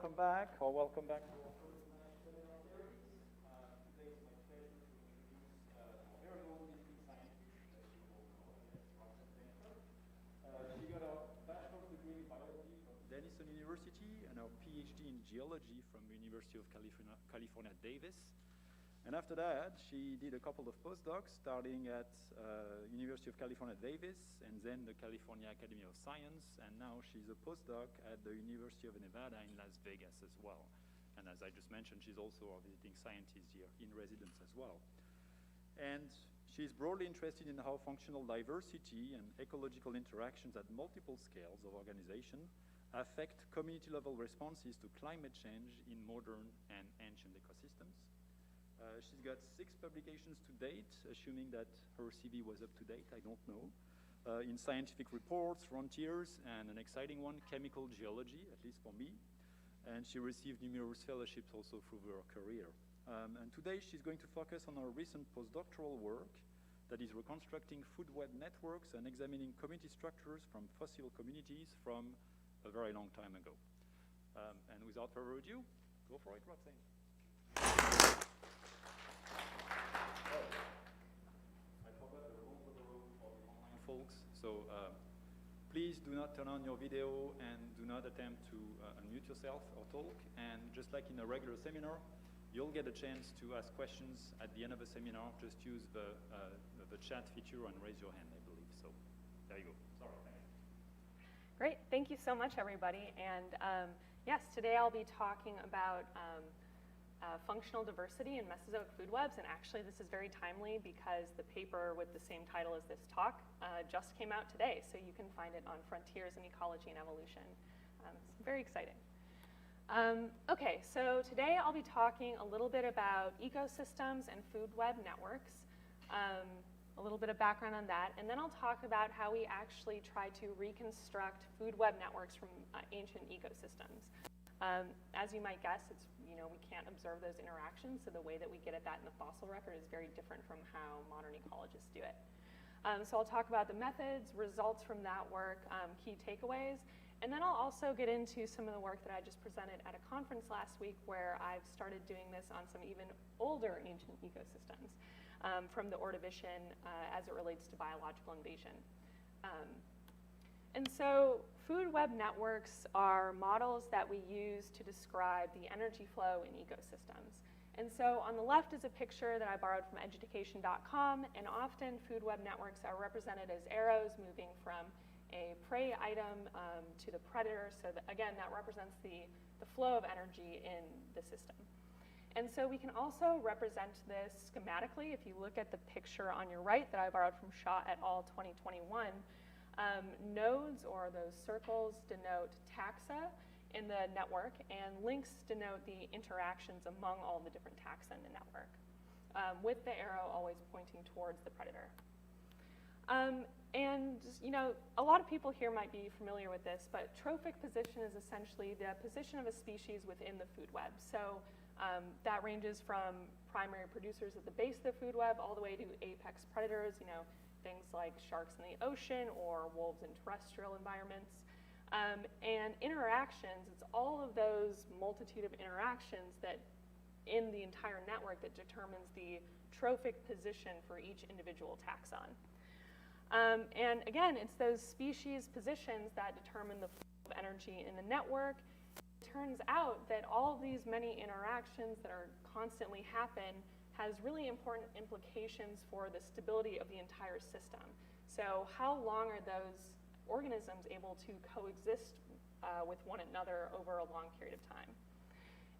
welcome back, or welcome back to our first seminar series. Today it's my pleasure to introduce a very old scientist that you all know, Roxanne Banker. She got a bachelor's degree in biology from Denison University and her PhD in geology from the University of California, Davis. And after that, she did a couple of postdocs, starting at University of California, Davis, and then the California Academy of Science, and now she's a postdoc at the University of Nevada in Las Vegas as well. And as I just mentioned, she's also a visiting scientist here in residence as well. And she's broadly interested in how functional diversity and ecological interactions at multiple scales of organization affect community-level responses to climate change in modern and ancient ecosystems. She's got 6 publications to date, assuming that her CV was up to date, I don't know, in scientific reports, frontiers, and an exciting one, chemical geology, at least for me. And she received numerous fellowships also through her career. And today she's going to focus on her recent postdoctoral work that is reconstructing food web networks and examining community structures from fossil communities from a very long time ago. And without further ado, go for it, Roxanne. Folks, so please do not turn on your video and do not attempt to unmute yourself or talk. And just like in a regular seminar, you'll get a chance to ask questions at the end of the seminar. Just use the chat feature and raise your hand, I believe. So there you go. Sorry. Great. Thank you so much, everybody. And yes, today I'll be talking about functional diversity in Mesozoic food webs, and actually this is very timely because the paper with the same title as this talk just came out today, so you can find it on Frontiers in Ecology and Evolution. It's very exciting. Okay, so today I'll be talking a little bit about ecosystems and food web networks, a little bit of background on that, and then I'll talk about how we actually try to reconstruct food web networks from ancient ecosystems. As you might guess, we can't observe those interactions, so the way that we get at that in the fossil record is very different from how modern ecologists do it. So I'll talk about the methods, results from that work, key takeaways, and then I'll also get into some of the work that I just presented at a conference last week where I've started doing this on some even older ancient ecosystems from the Ordovician as it relates to biological invasion. And so food web networks are models that we use to describe the energy flow in ecosystems. And so on the left is a picture that I borrowed from education.com, and often food web networks are represented as arrows moving from a prey item to the predator. So that, again, that represents the flow of energy in the system. And so we can also represent this schematically. If you look at the picture on your right that I borrowed from Shaw et al. 2021, nodes, or those circles, denote taxa in the network, and links denote the interactions among all the different taxa in the network, with the arrow always pointing towards the predator. And a lot of people here might be familiar with this, but trophic position is essentially the position of a species within the food web. So that ranges from primary producers at the base of the food web all the way to apex predators, things like sharks in the ocean or wolves in terrestrial environments. And interactions, it's all of those multitude of interactions that in the entire network that determines the trophic position for each individual taxon. And again, it's those species positions that determine the flow of energy in the network. It turns out that all of these many interactions that are constantly happen has really important implications for the stability of the entire system. So how long are those organisms able to coexist with one another over a long period of time?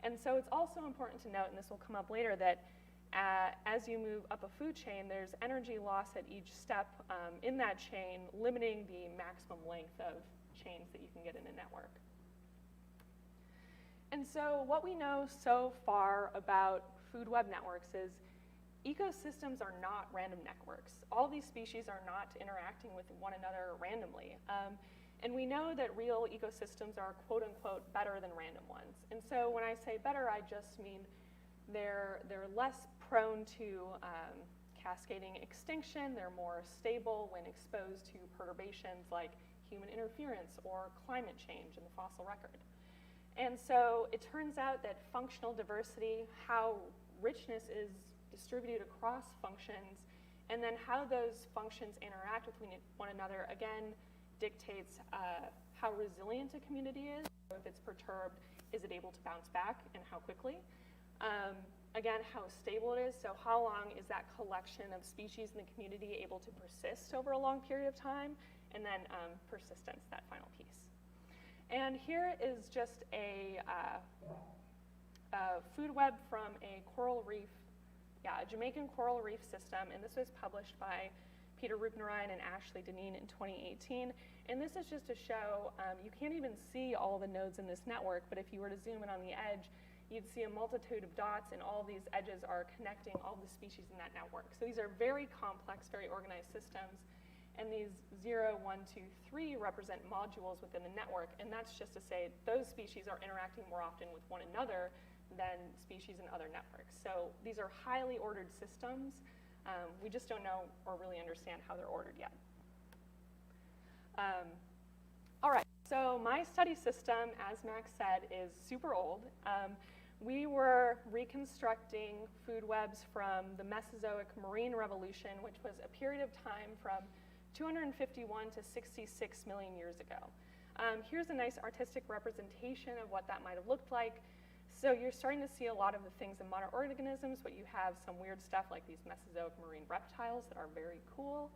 And so it's also important to note, and this will come up later, that as you move up a food chain, there's energy loss at each step in that chain, limiting the maximum length of chains that you can get in a network. And so what we know so far about food web networks is ecosystems are not random networks. All these species are not interacting with one another randomly. And we know that real ecosystems are quote unquote better than random ones. And so when I say better, I just mean they're less prone to cascading extinction. They're more stable when exposed to perturbations like human interference or climate change in the fossil record. And so it turns out that functional diversity, how richness is distributed across functions, and then how those functions interact with one another, again, dictates how resilient a community is. So if it's perturbed, is it able to bounce back, and how quickly? Again, how stable it is, so how long is that collection of species in the community able to persist over a long period of time, and then persistence, that final piece. And here is just a food web from a coral reef, a Jamaican coral reef system, and this was published by Peter Rupnarayan and Ashley Deneen in 2018. And this is just to show, you can't even see all the nodes in this network, but if you were to zoom in on the edge, you'd see a multitude of dots, and all these edges are connecting all the species in that network. So these are very complex, very organized systems, and these 0, 1, 2, 3 represent modules within the network, and that's just to say those species are interacting more often with one another than species in other networks. So these are highly ordered systems. We just don't know or really understand how they're ordered yet. All right, so my study system, as Max said, is super old. We were reconstructing food webs from the Mesozoic marine revolution, which was a period of time from 251 to 66 million years ago. Here's a nice artistic representation of what that might have looked like. So you're starting to see a lot of the things in modern organisms, but you have some weird stuff like these Mesozoic marine reptiles that are very cool.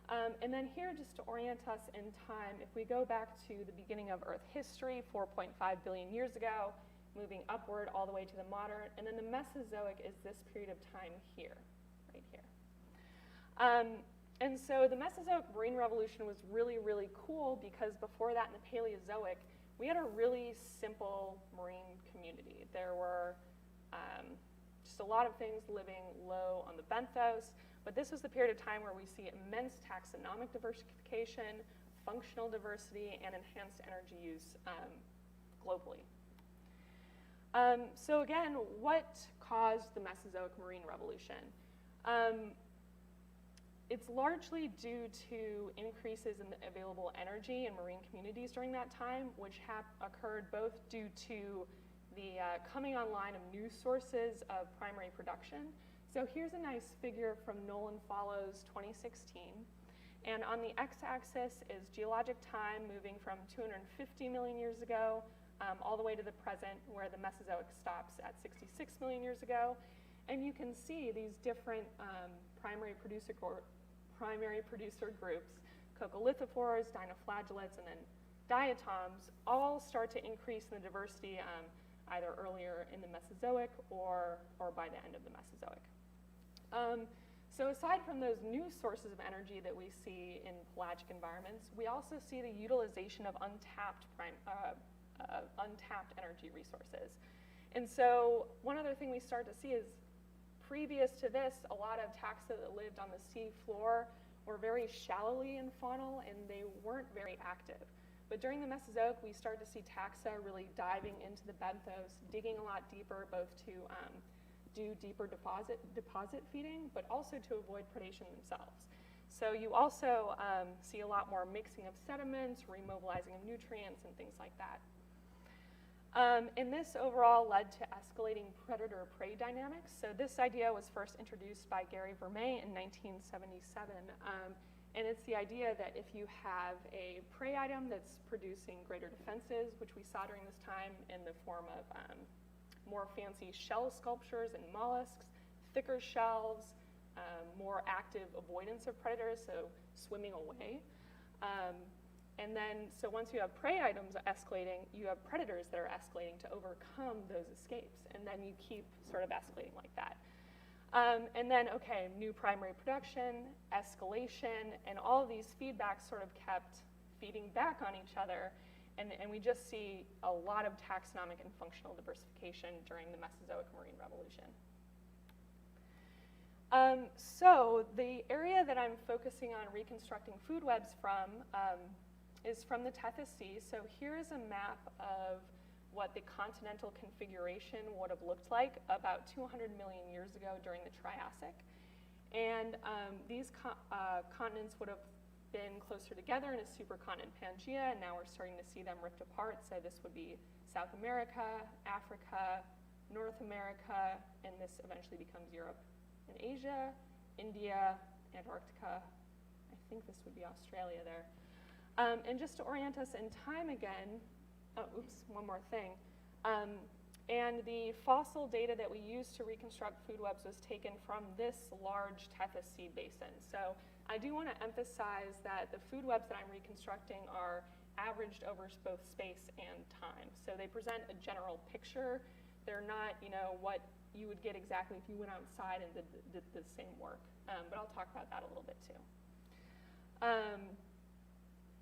And then here, just to orient us in time, if we go back to the beginning of Earth history, 4.5 billion years ago, moving upward all the way to the modern, and then the Mesozoic is this period of time here, right here. And so the Mesozoic marine revolution was really, really cool because before that in the Paleozoic, we had a really simple marine community. There were just a lot of things living low on the benthos, but this was the period of time where we see immense taxonomic diversification, functional diversity, and enhanced energy use globally. So again, what caused the Mesozoic marine revolution? It's largely due to increases in the available energy in marine communities during that time, which occurred both due to the coming online of new sources of primary production. So here's a nice figure from Nolan Follows 2016. And on the x-axis is geologic time moving from 250 million years ago all the way to the present, where the Mesozoic stops at 66 million years ago. And you can see these different primary producer groups, coccolithophores, dinoflagellates, and then diatoms, all start to increase in the diversity either earlier in the Mesozoic or by the end of the Mesozoic. So aside from those new sources of energy that we see in pelagic environments, we also see the utilization of untapped energy resources. And so one other thing we start to see is, previous to this, a lot of taxa that lived on the sea floor were very shallowly in faunal, and they weren't very active. But during the Mesozoic, we start to see taxa really diving into the benthos, digging a lot deeper, both to do deeper deposit feeding, but also to avoid predation themselves. So you also see a lot more mixing of sediments, remobilizing of nutrients, and things like that. And this overall led to escalating predator-prey dynamics. So this idea was first introduced by Gary Vermeer in 1977. And it's the idea that if you have a prey item that's producing greater defenses, which we saw during this time in the form of more fancy shell sculptures and mollusks, thicker shells, more active avoidance of predators, so swimming away. And then, so once you have prey items escalating, you have predators that are escalating to overcome those escapes. And then you keep sort of escalating like that. And then, okay, new primary production, escalation, and all of these feedbacks sort of kept feeding back on each other. And we just see a lot of taxonomic and functional diversification during the Mesozoic marine revolution. So the area that I'm focusing on reconstructing food webs from is from the Tethys Sea. So here is a map of what the continental configuration would have looked like about 200 million years ago during the Triassic. And these continents would have been closer together in a supercontinent Pangaea, and now we're starting to see them ripped apart. So this would be South America, Africa, North America, and this eventually becomes Europe and Asia, India, Antarctica. I think this would be Australia there. And just to orient us in time again, one more thing. And the fossil data that we used to reconstruct food webs was taken from this large Tethys seed basin. So I do want to emphasize that the food webs that I'm reconstructing are averaged over both space and time. So they present a general picture. They're not, what you would get exactly if you went outside and did the same work. But I'll talk about that a little bit too.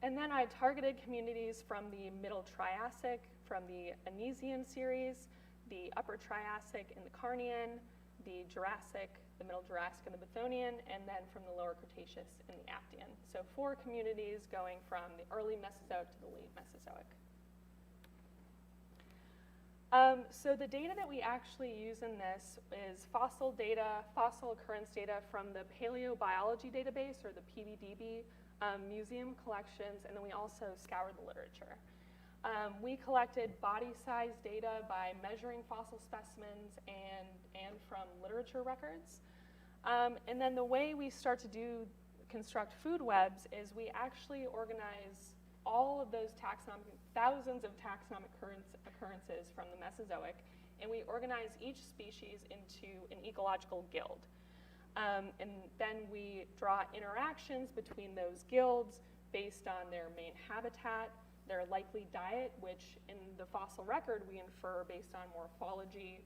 And then I targeted communities from the Middle Triassic, from the Anisian series, the Upper Triassic in the Carnian, the Jurassic, the Middle Jurassic and the Bathonian, and then from the Lower Cretaceous in the Aptian. So 4 communities going from the early Mesozoic to the late Mesozoic. So the data that we actually use in this is fossil data, fossil occurrence data from the Paleobiology database, or the PBDB, museum collections, and then we also scoured the literature. We collected body size data by measuring fossil specimens and from literature records. And then the way we start to construct food webs is we actually organize all of those thousands of taxonomic occurrences from the Mesozoic, and we organize each species into an ecological guild. And then we draw interactions between those guilds based on their main habitat, their likely diet, which in the fossil record we infer based on morphology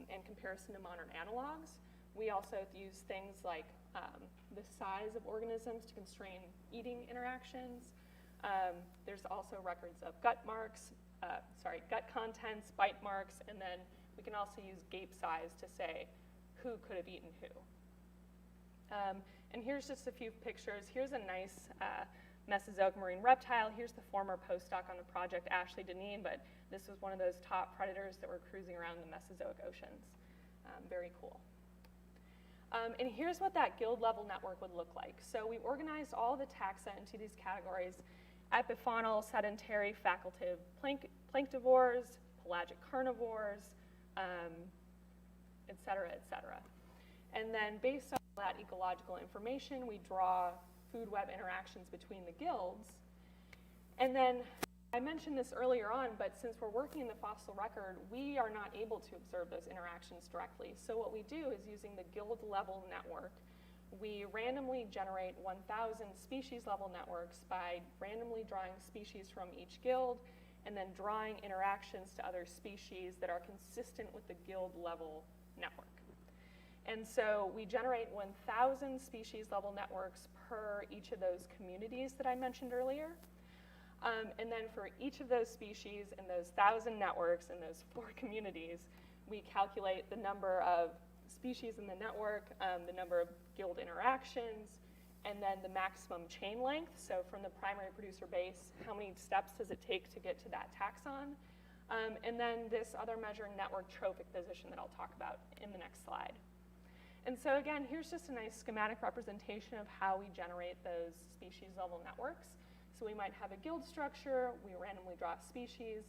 and comparison to modern analogs. We also use things like the size of organisms to constrain eating interactions. There's also records of gut contents, bite marks, and then we can also use gape size to say who could have eaten who. And here's just a few pictures. Here's a nice Mesozoic marine reptile. Here's the former postdoc on the project, Ashley Deneen, but this was one of those top predators that were cruising around the Mesozoic oceans. Very cool. And here's what that guild level network would look like. So we organized all the taxa into these categories: epifaunal, sedentary, facultative planktivores, pelagic carnivores, et cetera, et cetera. And then based on that ecological information, we draw food web interactions between the guilds. And then I mentioned this earlier on, but since we're working in the fossil record, we are not able to observe those interactions directly. So what we do is, using the guild level network, we randomly generate 1,000 species level networks by randomly drawing species from each guild and then drawing interactions to other species that are consistent with the guild level network. And so we generate 1,000 species level networks per each of those communities that I mentioned earlier. And then for each of those species and those 1,000 networks and those 4 communities, we calculate the number of species in the network, the number of guild interactions, and then the maximum chain length. So from the primary producer base, how many steps does it take to get to that taxon? And then this other measure, network trophic position, that I'll talk about in the next slide. And so again, here's just a nice schematic representation of how we generate those species level networks. So we might have a guild structure, we randomly draw a species,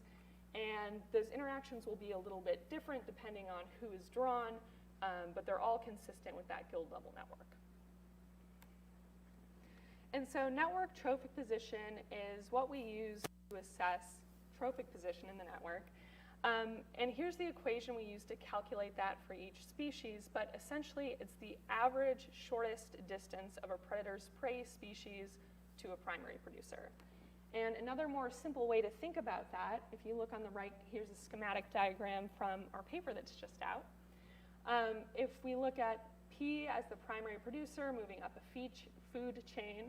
and those interactions will be a little bit different depending on who is drawn, but they're all consistent with that guild level network. And so network trophic position is what we use to assess trophic position in the network. And here's the equation we use to calculate that for each species, but essentially it's the average shortest distance of a predator's prey species to a primary producer. And another more simple way to think about that, if you look on the right, here's a schematic diagram from our paper that's just out. If we look at P as the primary producer moving up a food chain,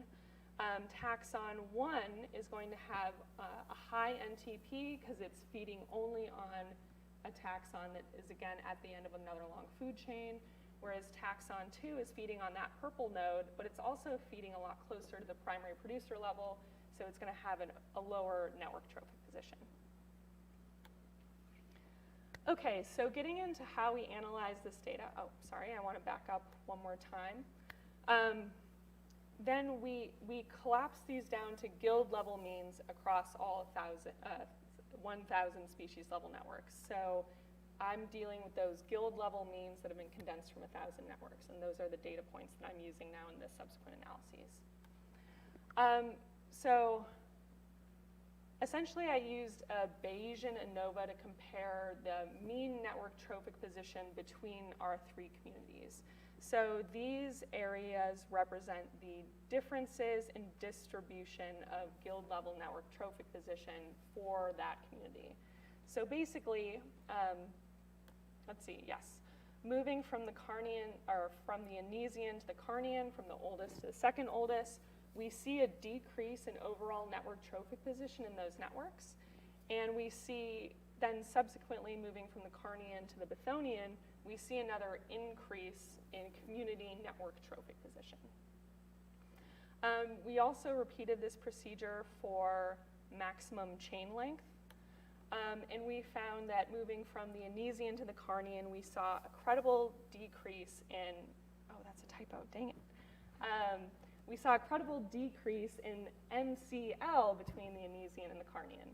taxon 1 is going to have a high NTP because it's feeding only on a taxon that is, again, at the end of another long food chain, whereas taxon 2 is feeding on that purple node, but it's also feeding a lot closer to the primary producer level, so it's going to have a lower network trophic position. Okay, so getting into how we analyze this data. Oh, sorry, I want to back up one more time. Then we collapse these down to guild level means across all 1,000 species level networks. So I'm dealing with those guild level means that have been condensed from 1,000 networks, and those are the data points that I'm using now in the subsequent analyses. So essentially, I used a Bayesian ANOVA to compare the mean network trophic position between our three communities. So these areas represent the differences in distribution of guild level network trophic position for that community. So basically, let's see, yes. Moving from the Carnian, or from the Anesian to the Carnian, from the oldest to the second oldest, we see a decrease in overall network trophic position in those networks. And we see then subsequently moving from the Carnian to the Bathonian, we see another increase in community network trophic position. We also repeated this procedure for maximum chain length. And we found that moving from the Anesian to the Carnian, we saw a credible decrease in, oh, that's a typo, dang it. We saw a credible decrease in MCL between the Anesian and the Carnian.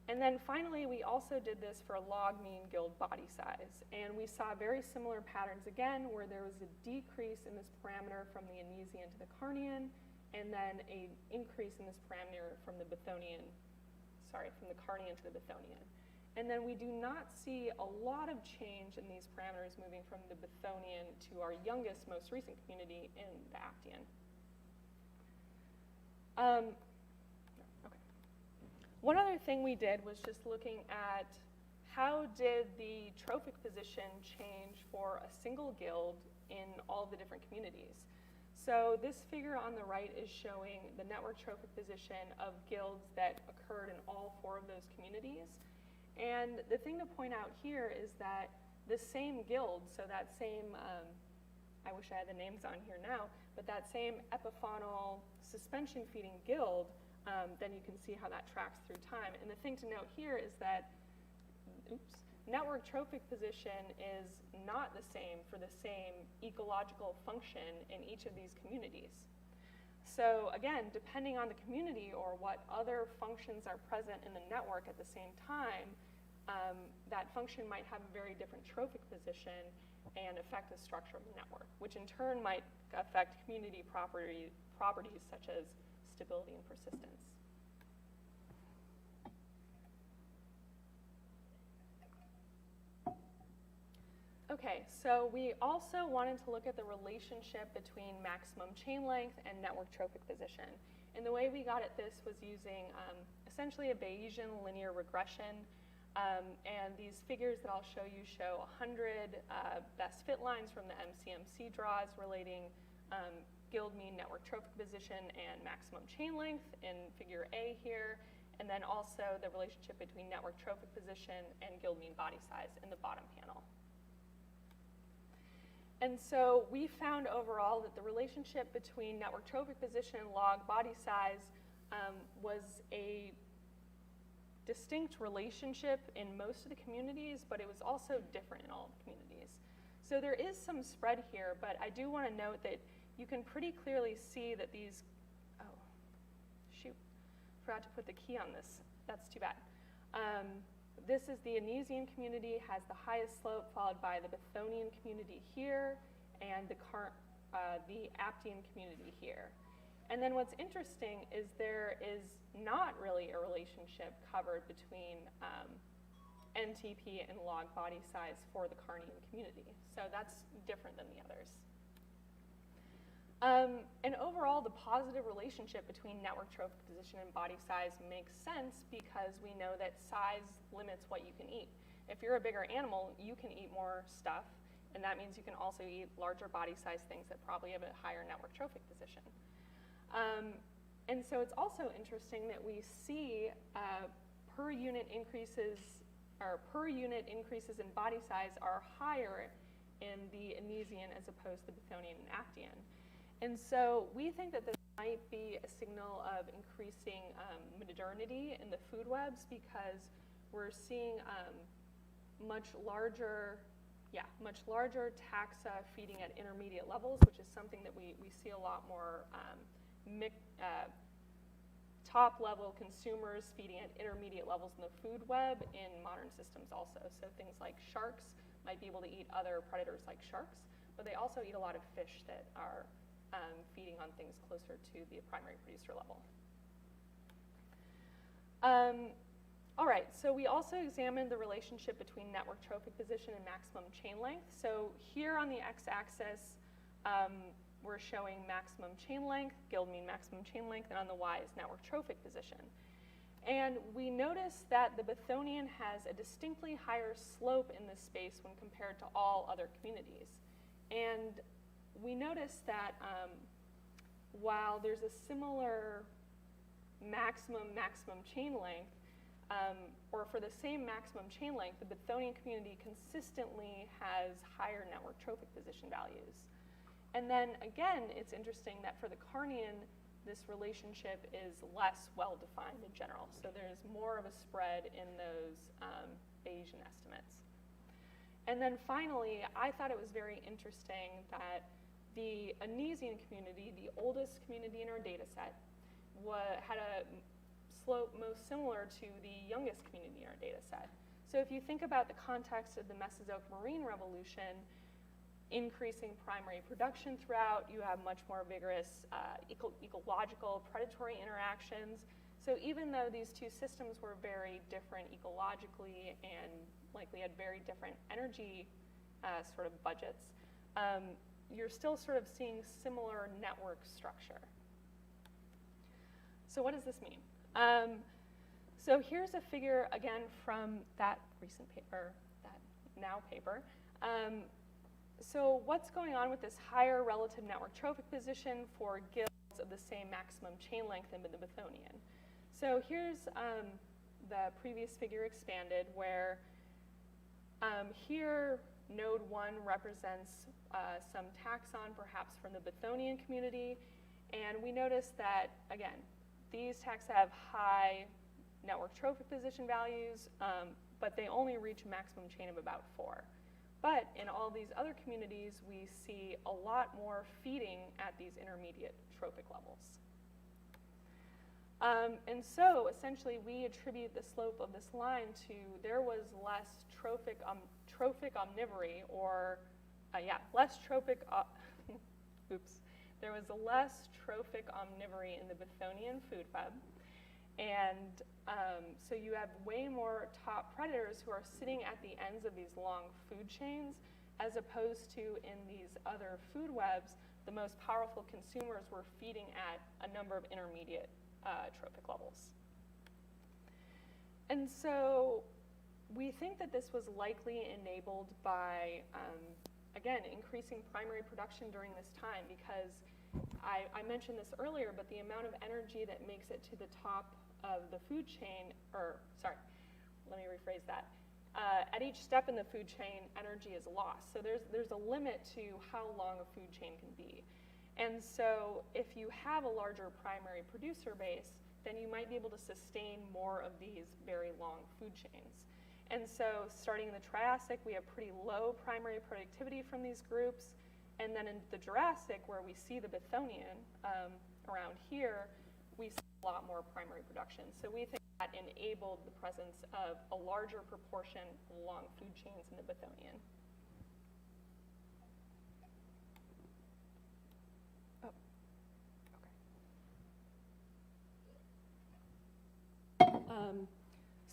And then finally, we also did this for log mean guild body size. And we saw very similar patterns again, where there was a decrease in this parameter from the Anesian to the Carnian, and then an increase in this parameter from the Bathonian, from the Carnian to the Bathonian. And then we do not see a lot of change in these parameters moving from the Bathonian to our youngest, most recent community in the Aptian. One other thing we did was just looking at how did the trophic position change for a single guild in all the different communities. So this figure on the right is showing the network trophic position of guilds that occurred in all four of those communities. And the thing to point out here is that the same guild, so that same, I wish I had the names on here now, but that same epifaunal suspension feeding guild, then you can see how that tracks through time. And the thing to note here is that, network trophic position is not the same for the same ecological function in each of these communities. So again, depending on the community or what other functions are present in the network at the same time, that function might have a very different trophic position and affect the structure of the network, which in turn might affect community properties such as stability and persistence. Okay, so we also wanted to look at the relationship between maximum chain length and network trophic position. And the way we got at this was using essentially a Bayesian linear regression. And these figures that I'll show you show 100 best fit lines from the MCMC draws relating guild mean network trophic position and maximum chain length in figure A here, and then also the relationship between network trophic position and guild mean body size in the bottom panel. And so we found overall that the relationship between network trophic position and log body size was a distinct relationship in most of the communities, but it was also different in all of the communities. So there is some spread here, but I do want to note that you can pretty clearly see that these, oh, shoot, forgot to put the key on this. That's too bad. This is the Anesian community, has the highest slope, followed by the Bathonian community here, and the Aptian community here. And then what's interesting is there is not really a relationship covered between NTP and log body size for the Carnian community. So that's different than the others. And overall, the positive relationship between network trophic position and body size makes sense because we know that size limits what you can eat. If you're a bigger animal, you can eat more stuff, and that means you can also eat larger body size things that probably have a higher network trophic position. And so it's also interesting that we see per unit increases in body size are higher in the Anesian as opposed to the Bathonian and Aptian. And so we think that this might be a signal of increasing modernity in the food webs because we're seeing much larger taxa feeding at intermediate levels, which is something that we see a lot more top-level consumers feeding at intermediate levels in the food web in modern systems also. So things like sharks might be able to eat other predators like sharks, but they also eat a lot of fish that are feeding on things closer to the primary producer level. All right, so we also examined the relationship between network trophic position and maximum chain length. So here on the x-axis, we're showing maximum chain length, guild mean maximum chain length, and on the y is network trophic position. And we notice that the Bathonian has a distinctly higher slope in this space when compared to all other communities. And we notice that while there's a similar maximum chain length, or for the same maximum chain length, the Bathonian community consistently has higher network trophic position values. And then again, it's interesting that for the Carnian, this relationship is less well-defined in general. So there's more of a spread in those Bayesian estimates. And then finally, I thought it was very interesting that the Anisian community, the oldest community in our data set, had a slope most similar to the youngest community in our data set. So if you think about the context of the Mesozoic marine revolution, increasing primary production throughout, you have much more vigorous ecological predatory interactions. So even though these two systems were very different ecologically and likely had very different energy sort of budgets, you're still sort of seeing similar network structure. So what does this mean? So here's a figure, again, from that recent paper, that now paper. So what's going on with this higher relative network trophic position for guilds of the same maximum chain length in the Bathonian? So here's the previous figure expanded, where here node 1 represents some taxon, perhaps from the Bathonian community. And we notice that, again, these taxa have high network trophic position values, but they only reach a maximum chain of about 4. But in all these other communities, we see a lot more feeding at these intermediate trophic levels. And so essentially, we attribute the slope of this line to there was less trophic omnivory, or less trophic. Oops. There was less trophic omnivory in the Bathonian food web, and so you have way more top predators who are sitting at the ends of these long food chains, as opposed to in these other food webs, the most powerful consumers were feeding at a number of intermediate trophic levels. And so we think that this was likely enabled by, again, increasing primary production during this time, because I mentioned this earlier, but the amount of energy that makes it to the top of the food chain, let me rephrase that. At each step in the food chain, energy is lost. So there's a limit to how long a food chain can be. And so if you have a larger primary producer base, then you might be able to sustain more of these very long food chains. And so starting in the Triassic, we have pretty low primary productivity from these groups. And then in the Jurassic, where we see the Bathonian around here, we see a lot more primary production. So we think that enabled the presence of a larger proportion of long food chains in the Bathonian. Oh, okay.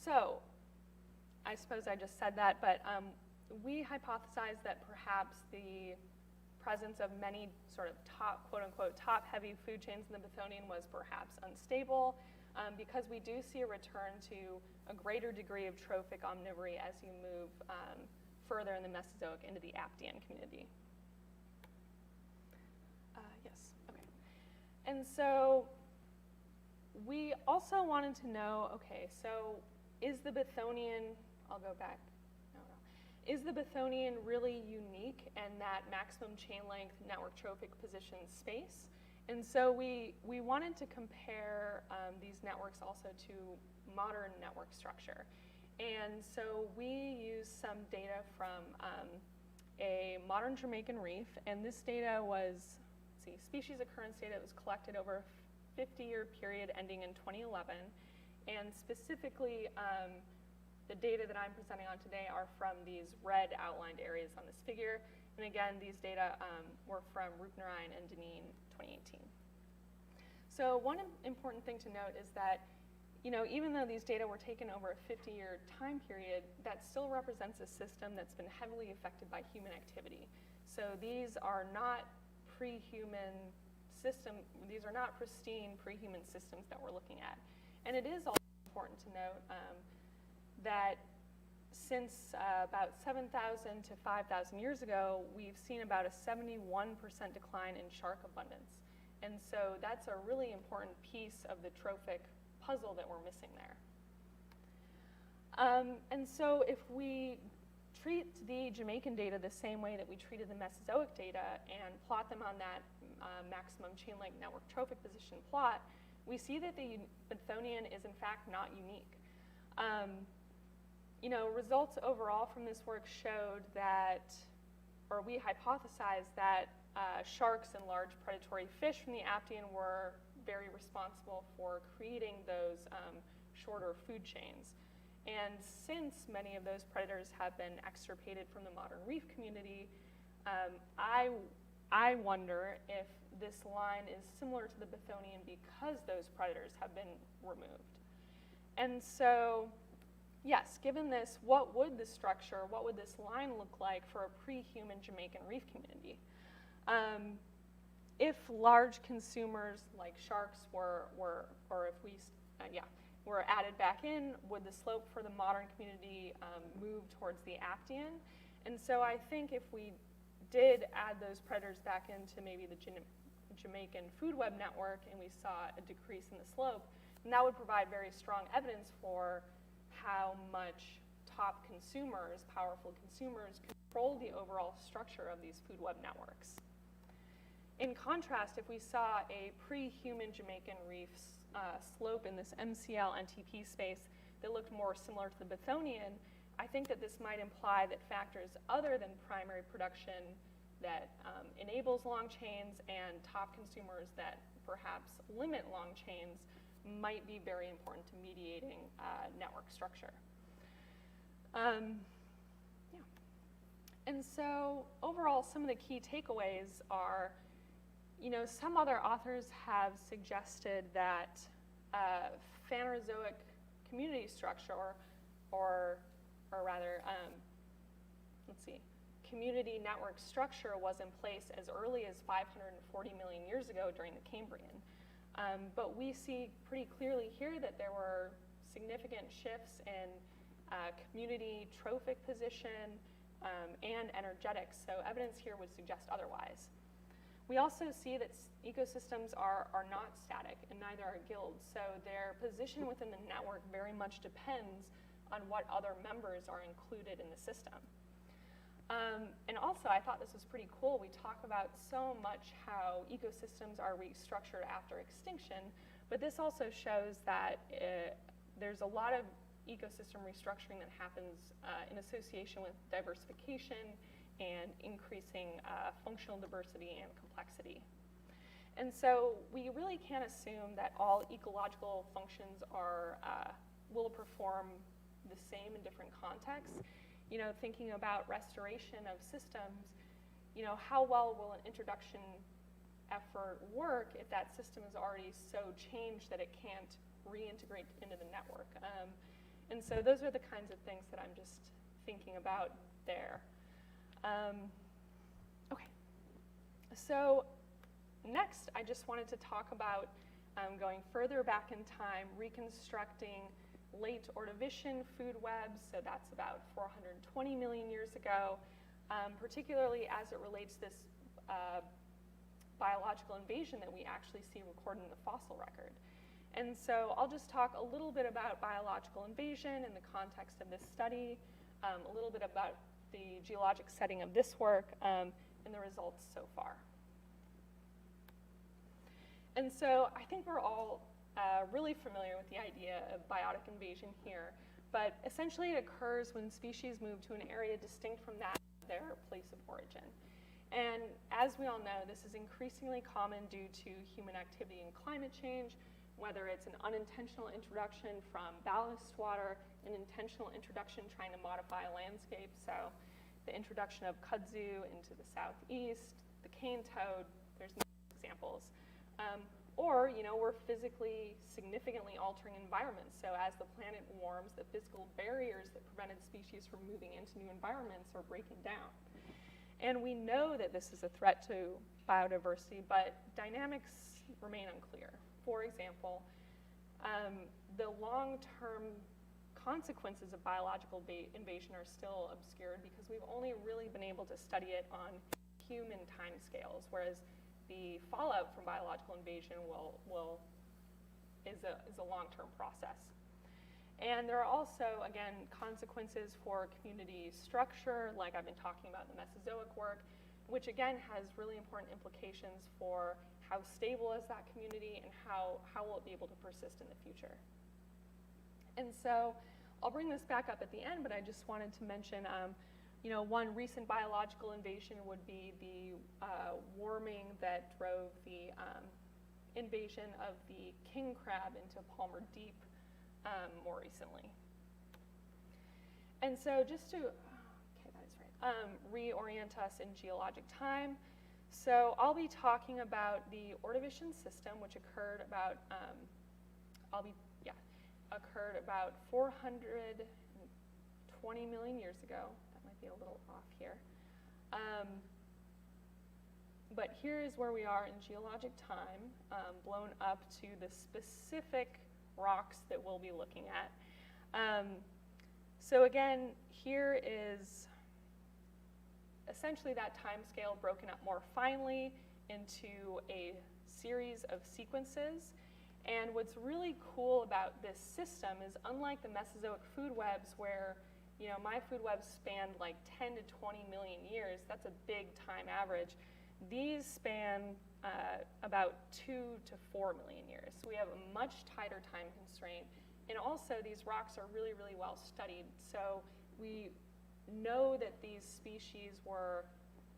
So I suppose I just said that, but we hypothesized that perhaps the presence of many sort of top, quote-unquote, top-heavy food chains in the Bathonian was perhaps unstable, because we do see a return to a greater degree of trophic omnivory as you move further in the Mesozoic into the Aptian community. Yes, okay. And so we also wanted to know, okay, so is the Bathonian, I'll go back. Is the Bathonian really unique in that maximum chain length network trophic position space? And so we wanted to compare these networks also to modern network structure. And so we used some data from a modern Jamaican reef, and this data was, species occurrence data that was collected over 50-year period ending in 2011. And specifically, the data that I'm presenting on today are from these red outlined areas on this figure. And again, these data were from Rupnarayan and Dineen 2018. So one important thing to note is that, even though these data were taken over a 50-year time period, that still represents a system that's been heavily affected by human activity. So these are not pre-human system, these are not pristine pre-human systems that we're looking at. And it is also important to note that since about 7,000 to 5,000 years ago, we've seen about a 71% decline in shark abundance. And so that's a really important piece of the trophic puzzle that we're missing there. And so if we treat the Jamaican data the same way that we treated the Mesozoic data and plot them on that maximum chain-link network trophic position plot, we see that the Bethonian is in fact not unique. Results overall from this work showed that, or we hypothesized that sharks and large predatory fish from the Aptian were very responsible for creating those shorter food chains. And since many of those predators have been extirpated from the modern reef community, I wonder if this line is similar to the Bethonian because those predators have been removed. And so, yes, given this, what would this line look like for a pre-human Jamaican reef community? If large consumers like sharks were added back in, would the slope for the modern community move towards the Aptian? And so I think if we did add those predators back into maybe the Jamaican food web network and we saw a decrease in the slope, then that would provide very strong evidence for how much top consumers, powerful consumers, control the overall structure of these food web networks. In contrast, if we saw a pre-human Jamaican reef slope in this MCL NTP space that looked more similar to the Bethonian, I think that this might imply that factors other than primary production that enables long chains and top consumers that perhaps limit long chains might be very important to mediating network structure. And so overall, some of the key takeaways are, some other authors have suggested that Phanerozoic community structure, or rather, community network structure was in place as early as 540 million years ago during the Cambrian. But we see pretty clearly here that there were significant shifts in community trophic position and energetics, so evidence here would suggest otherwise. We also see that ecosystems are not static, and neither are gills, so their position within the network very much depends on what other members are included in the system. And also, I thought this was pretty cool. We talk about so much how ecosystems are restructured after extinction, but this also shows that there's a lot of ecosystem restructuring that happens in association with diversification and increasing functional diversity and complexity. And so we really can't assume that all ecological functions will perform the same in different contexts. Thinking about restoration of systems, how well will an introduction effort work if that system is already so changed that it can't reintegrate into the network? And so those are the kinds of things that I'm just thinking about there. Okay, so next I just wanted to talk about going further back in time, reconstructing late Ordovician food webs, so that's about 420 million years ago, particularly as it relates to this biological invasion that we actually see recorded in the fossil record. And so I'll just talk a little bit about biological invasion in the context of this study, a little bit about the geologic setting of this work, and the results so far. And so I think we're all really familiar with the idea of biotic invasion here, but essentially it occurs when species move to an area distinct from that their place of origin. And as we all know, this is increasingly common due to human activity and climate change, whether it's an unintentional introduction from ballast water, an intentional introduction trying to modify a landscape, so the introduction of kudzu into the southeast, the cane toad, there's many examples. Or, we're physically significantly altering environments. So as the planet warms, the physical barriers that prevented species from moving into new environments are breaking down. And we know that this is a threat to biodiversity, but dynamics remain unclear. For example, the long-term consequences of biological invasion are still obscured because we've only really been able to study it on human timescales, whereas the fallout from biological invasion is a long-term process. And there are also, again, consequences for community structure, like I've been talking about in the Mesozoic work, which again has really important implications for how stable is that community and how will it be able to persist in the future. And so I'll bring this back up at the end, but I just wanted to mention one recent biological invasion would be the warming that drove the invasion of the king crab into Palmer Deep more recently. And so just to, reorient us in geologic time, so I'll be talking about the Ordovician system, which occurred about, occurred about 420 million years ago. Might be a little off here. But here is where we are in geologic time, blown up to the specific rocks that we'll be looking at. So again, here is essentially that time scale broken up more finely into a series of sequences. And what's really cool about this system is, unlike the Mesozoic food webs where my food webs spanned like 10 to 20 million years, that's a big time average. These span about 2 to 4 million years. So we have a much tighter time constraint. And also these rocks are really, really well studied. So we know that these species were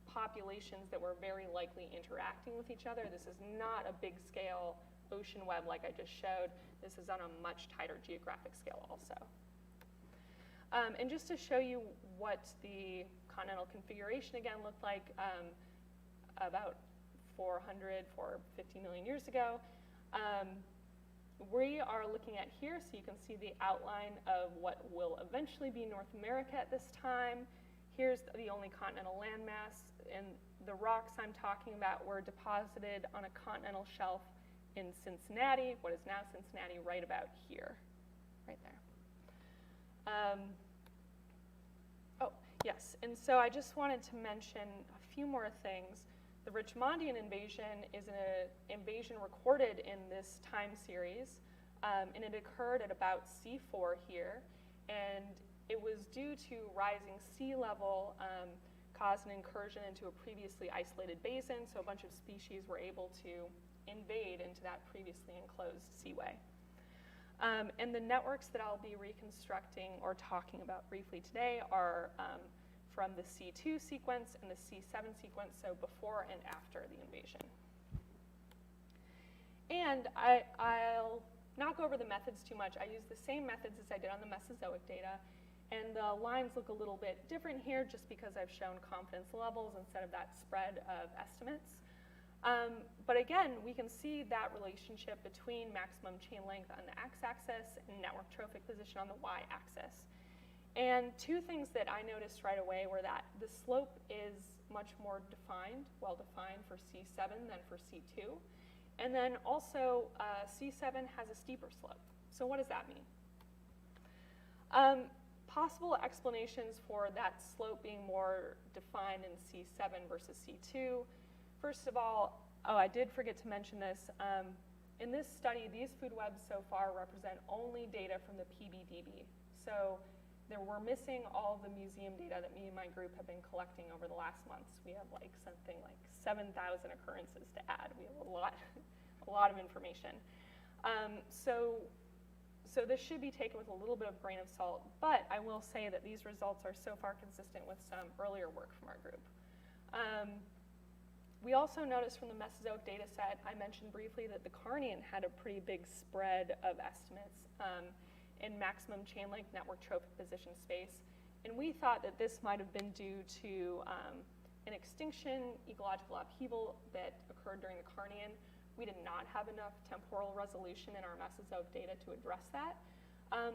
populations that were very likely interacting with each other. This is not a big scale ocean web like I just showed. This is on a much tighter geographic scale also. And just to show you what the continental configuration again looked like about 450 million years ago, we are looking at here, so you can see the outline of what will eventually be North America at this time. Here's the only continental landmass, and the rocks I'm talking about were deposited on a continental shelf in Cincinnati, what is now Cincinnati, right about here, right there. Oh, yes, and so I just wanted to mention a few more things. The Richmondian invasion is an invasion recorded in this time series, and it occurred at about C4 here, and it was due to rising sea level caused an incursion into a previously isolated basin, so a bunch of species were able to invade into that previously enclosed seaway. And the networks that I'll be reconstructing or talking about briefly today are from the C2 sequence and the C7 sequence, so before and after the invasion. And I'll not go over the methods too much. I use the same methods as I did on the Mesozoic data, and the lines look a little bit different here just because I've shown confidence levels instead of that spread of estimates. But again, we can see that relationship between maximum chain length on the x-axis and network trophic position on the y-axis. And two things that I noticed right away were that the slope is much more defined, well-defined for C7 than for C2. And then also C7 has a steeper slope. So what does that mean? Possible explanations for that slope being more defined in C7 versus C2. First of all, I did forget to mention this. In this study, these food webs so far represent only data from the PBDB. So we're missing all of the museum data that me and my group have been collecting over the last months. We have like something like 7,000 occurrences to add. We have a lot of information. So this should be taken with a little bit of grain of salt, but I will say that these results are so far consistent with some earlier work from our group. We also noticed from the Mesozoic data set, I mentioned briefly that the Carnian had a pretty big spread of estimates in maximum chain length network trophic position space. And we thought that this might have been due to an extinction ecological upheaval that occurred during the Carnian. We did not have enough temporal resolution in our Mesozoic data to address that,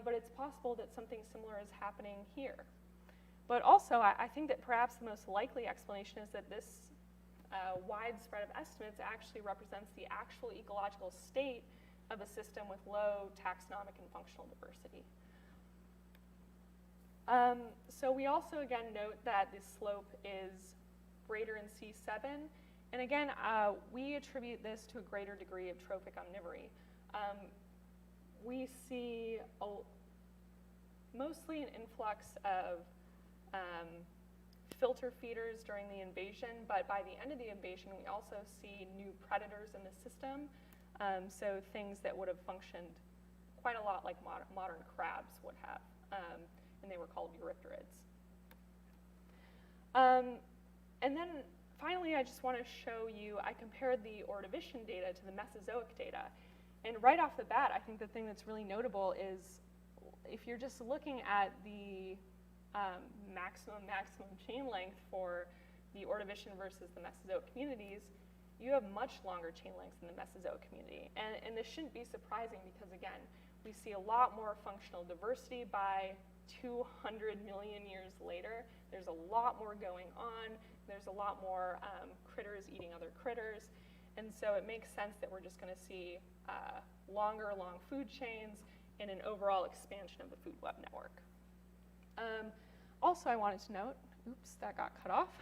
but it's possible that something similar is happening here. But also, I think that perhaps the most likely explanation is that this wide spread of estimates actually represents the actual ecological state of a system with low taxonomic and functional diversity. So we also again note that the slope is greater in C7. And again, we attribute this to a greater degree of trophic omnivory. We see mostly an influx of filter feeders during the invasion, but by the end of the invasion, we also see new predators in the system. So things that would have functioned quite a lot like modern crabs would have, and they were called eurypterids. And then finally, I just want to show you, I compared the Ordovician data to the Mesozoic data. And right off the bat, I think the thing that's really notable is if you're just looking at the maximum chain length for the Ordovician versus the Mesozoic communities, you have much longer chain lengths in the Mesozoic community. And this shouldn't be surprising because, again, we see a lot more functional diversity by 200 million years later. There's a lot more going on. There's a lot more critters eating other critters. And so it makes sense that we're just going to see longer long food chains and an overall expansion of the food web network. Also, I wanted to note, oops, that got cut off.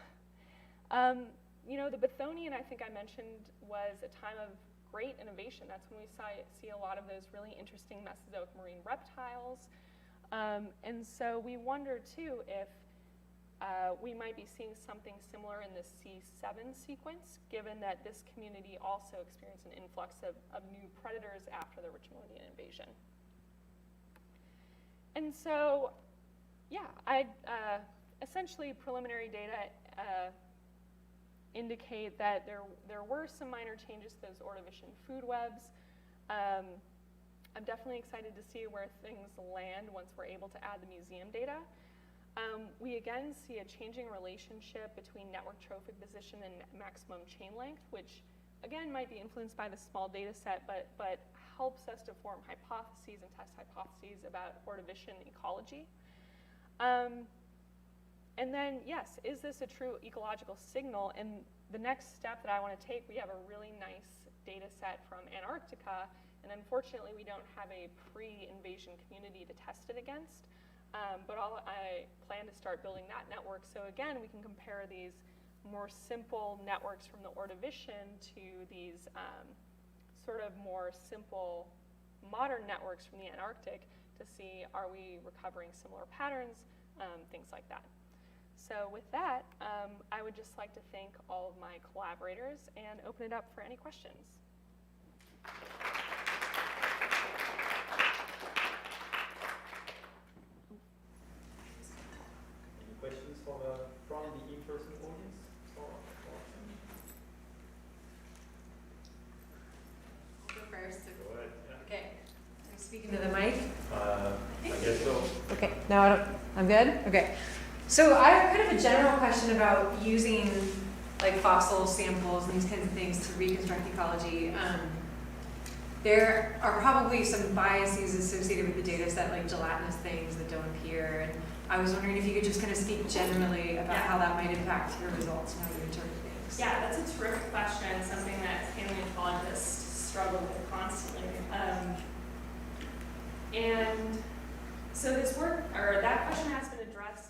You know, the Bathonian, I think I mentioned, was a time of great innovation. That's when we see a lot of those really interesting Mesozoic marine reptiles. And so we wonder, too, if we might be seeing something similar in the C7 sequence, given that this community also experienced an influx of new predators after the Richmonian invasion. And so, yeah, essentially preliminary data indicate that there were some minor changes to those Ordovician food webs. I'm definitely excited to see where things land once we're able to add the museum data. We again see a changing relationship between network trophic position and maximum chain length, which again might be influenced by the small data set, but helps us to form hypotheses and test hypotheses about Ordovician ecology. And then, yes, is this a true ecological signal? And the next step that I want to take, we have a really nice data set from Antarctica, and unfortunately we don't have a pre-invasion community to test it against. But I plan to start building that network. So again, we can compare these more simple networks from the Ordovician to these sort of more simple modern networks from the Antarctic to see, are we recovering similar patterns, things like that. So with that, I would just like to thank all of my collaborators and open it up for any questions. Any questions from the in-person audience? I'll go first. Go ahead. Yeah. Okay. Are you speaking to the mic? I guess so. Okay. Now I'm good? Okay. So I have kind of a general question about using like fossil samples and these kinds of things to reconstruct ecology. There are probably some biases associated with the data set, like gelatinous things that don't appear. And I was wondering if you could just kind of speak generally about how that might impact your results and how you interpret things. Yeah, that's a terrific question, something that paleontologists struggle with constantly. And so this work, or that question has been addressed.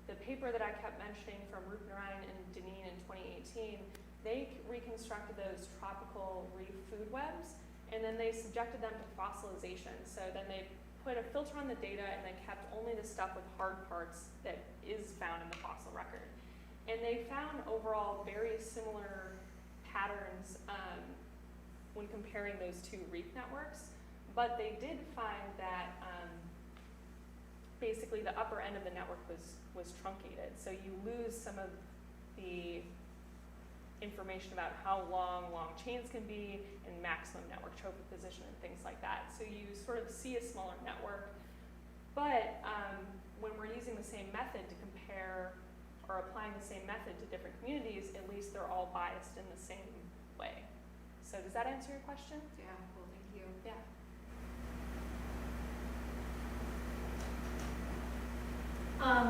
The paper that I kept mentioning from Rupenrein and Deneen in 2018, they reconstructed those tropical reef food webs, and then they subjected them to fossilization. So then they put a filter on the data, and they kept only the stuff with hard parts that is found in the fossil record. And they found overall very similar patterns when comparing those two reef networks, but they did find that basically the upper end of the network was truncated. So you lose some of the information about how long chains can be and maximum network trophic position and things like that. So you sort of see a smaller network, but when we're using the same method to compare or applying the same method to different communities, at least they're all biased in the same way. So does that answer your question? Yeah, cool, thank you. Yeah.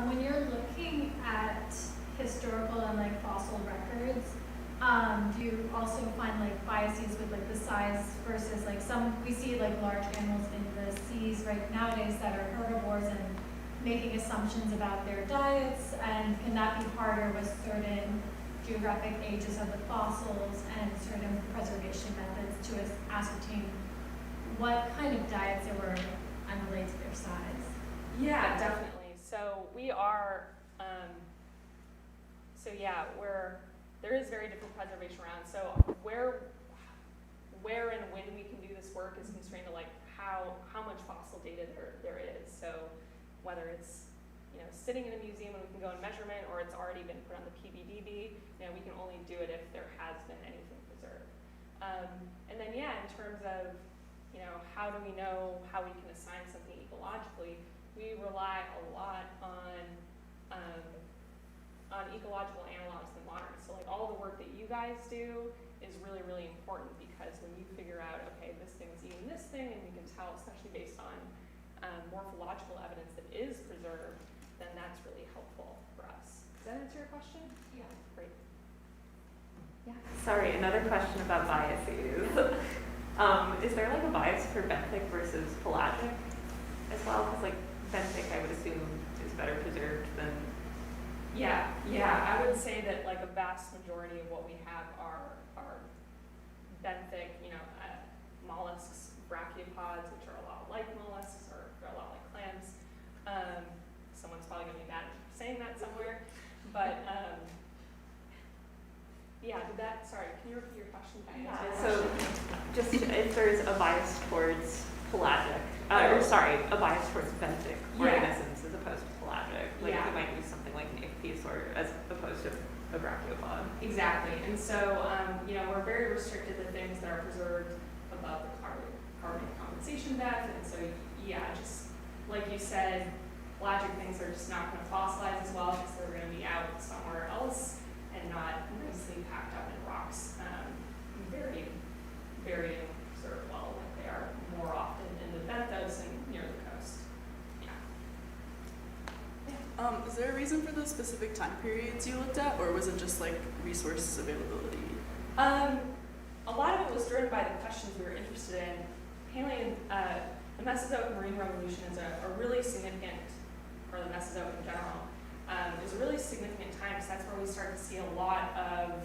When you're looking at historical and like fossil records, do you also find like biases with like the size versus like we see like large animals in the seas right nowadays that are herbivores and making assumptions about their diets, and can that be harder with certain geographic ages of the fossils and certain preservation methods to ascertain what kind of diets they were unrelated to their size? Yeah, definitely. So we are, there is very different preservation around. So where and when we can do this work is constrained to like how much fossil data there is. So whether it's sitting in a museum and we can go and measurement, or it's already been put on the PBDB, we can only do it if there has been anything preserved. And then in terms of how do we know how we can assign something ecologically, we rely a lot on ecological analogs in modern. So like all the work that you guys do is really, really important, because when you figure out, okay, this thing's eating this thing, and you can tell, especially based on morphological evidence that is preserved, then that's really helpful for us. Does that answer your question? Yeah. Great. Yeah. Sorry, another question about biases. Is there like a bias for benthic versus pelagic as well? Because like benthic, I would assume, is better preserved than. Yeah. I would say that like a vast majority of what we have are benthic, mollusks, brachiopods, which are a lot like mollusks, or they're a lot like clams. Someone's probably going to be mad at saying that somewhere, but sorry, can you repeat your question? So just if there's a bias towards pelagic, a bias towards benthic organisms as opposed to pelagic, like you might use something like an ichthyosaur as opposed to a brachiopod. Exactly, and so we're very restricted to things that are preserved above the carbon compensation depth, and so just like you said, pelagic things are just not going to fossilize as well because they're going to be out somewhere else and not nicely packed up in rocks, very, very preserved well, like they are more often in the benthos and near the coast. Is there a reason for the specific time periods you looked at, or was it just like resources availability? A lot of it was driven by the questions we were interested in. The Mesozoic Marine Revolution is a really significant, or the Mesozoic in general, is a really significant time, because that's where we start to see a lot of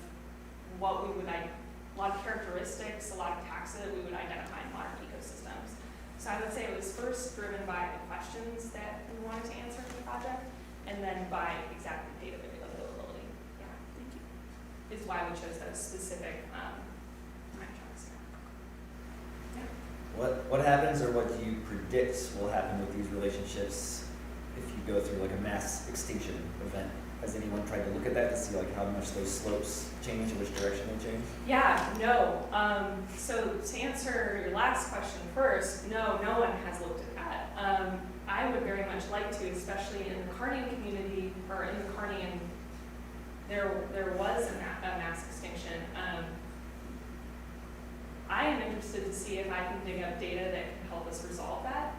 what we would a lot of characteristics, a lot of taxa that we would identify in modern ecosystems. So I would say it was first driven by the questions that we wanted to answer in the project, and then by exactly data availability. Yeah, Thank you. is why we chose those specific time chunks. Yeah. What happens, or what do you predict will happen with these relationships if you go through like a mass extinction event? Has anyone tried to look at that to see like how much those slopes change, or which direction they change? Yeah, no. So to answer your last question first, no one has looked at that. I would very much like to, especially in the Carnian community, or in the Carnian, there was a mass extinction. I am interested to see if I can dig up data that can help us resolve that.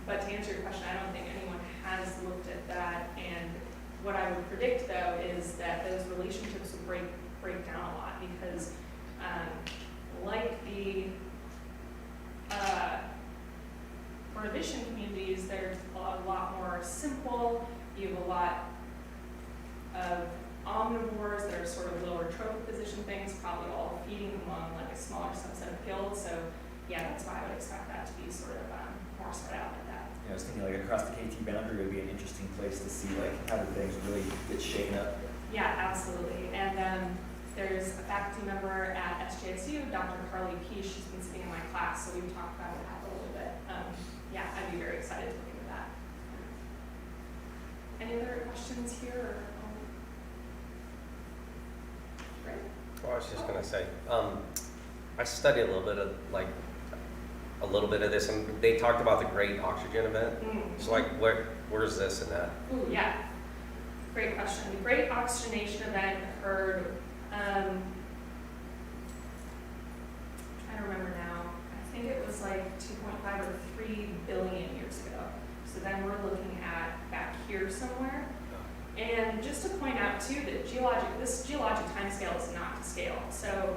But to answer your question, I don't think anyone has looked at that. And what I would predict, though, is that those relationships would break down a lot, because like the Ordovician communities, they're a lot more simple. You have a lot of omnivores that are sort of lower trophic position things, probably all feeding among like a smaller subset of gills. So yeah, that's why I would expect that to be sort of more spread out like that. I was thinking like across the KT boundary would be an interesting place to see like how do things really get shaken up. Yeah, absolutely. And there's a faculty member at SJSU, Dr. Carly Peace. She's been sitting in my class, so we've talked about that a little bit. Yeah, I'd be very excited to look into that. Any other questions here? Well, I was just gonna say, I studied a little bit of this, and they talked about the Great Oxygen Event. So like, where's this in that? Ooh, yeah. Great question. The Great Oxygenation Event occurred, trying to remember now, I think it was like 2.5 or 3 billion years ago. So then we're looking at back here somewhere. And just to point out too that this geologic timescale is not to scale. So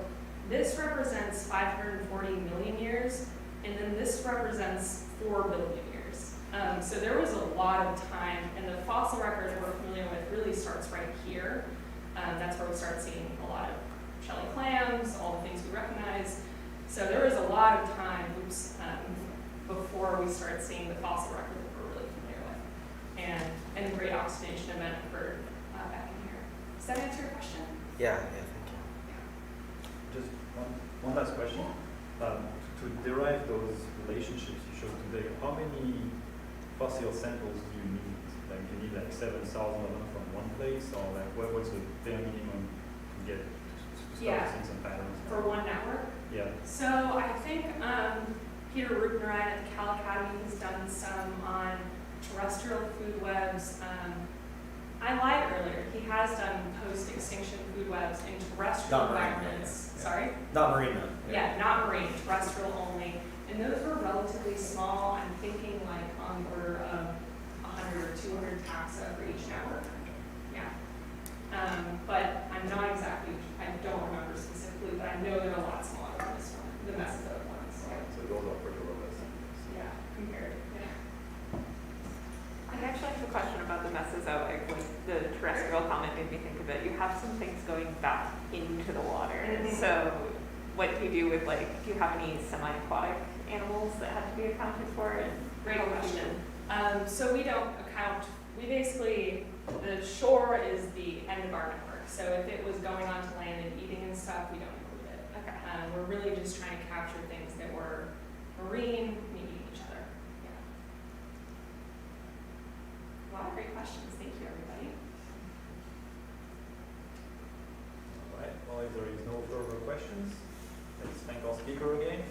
this represents 540 million years, and then this represents 4 billion years. So there was a lot of time, and the fossil record we're familiar with really starts right here. That's where we start seeing a lot of shelly clams, all the things we recognize. So there was a lot of time before we start seeing the fossil record that we're really familiar with. And the Great Oxygenation Event occurred back in here. Does that answer your question? Yeah, thank you. Just one last question. To derive those relationships you showed today, how many fossil samples do you need? Like, do you need like 7,000 of them from one place, or like what's the bare minimum to get to start seeing some patterns? For one network? Yeah. So I think Peter Rubenrein at the Cal Academy has done some on terrestrial food webs. I lied earlier. He has done post-extinction food webs in terrestrial Not marine, environments. yeah. Sorry? Not marine though. Yeah, not marine, terrestrial only. And those were relatively small. I'm thinking like on the order of 100 or 200 taxa for each network. Yeah. But I'm not exactly, I don't remember specifically, but I know they're a lot smaller than this one, the Mesozoic ones. So those are pretty robust. Yeah, compared. Yeah. I actually have a question about the Mesozoic, like the terrestrial comment made me think of it. You have some things going back into the water. So what do you do with do you have any semi-aquatic animals that have to be accounted for? And Great question. So we don't account, we basically, the shore is the end of our network. So if it was going onto land and eating and stuff, we don't include it. Okay. We're really just trying to capture things that were marine, eating each other. Yeah. A lot of great questions. Thank you, everybody. All right. Well, if there is no further questions, let's thank our speaker again.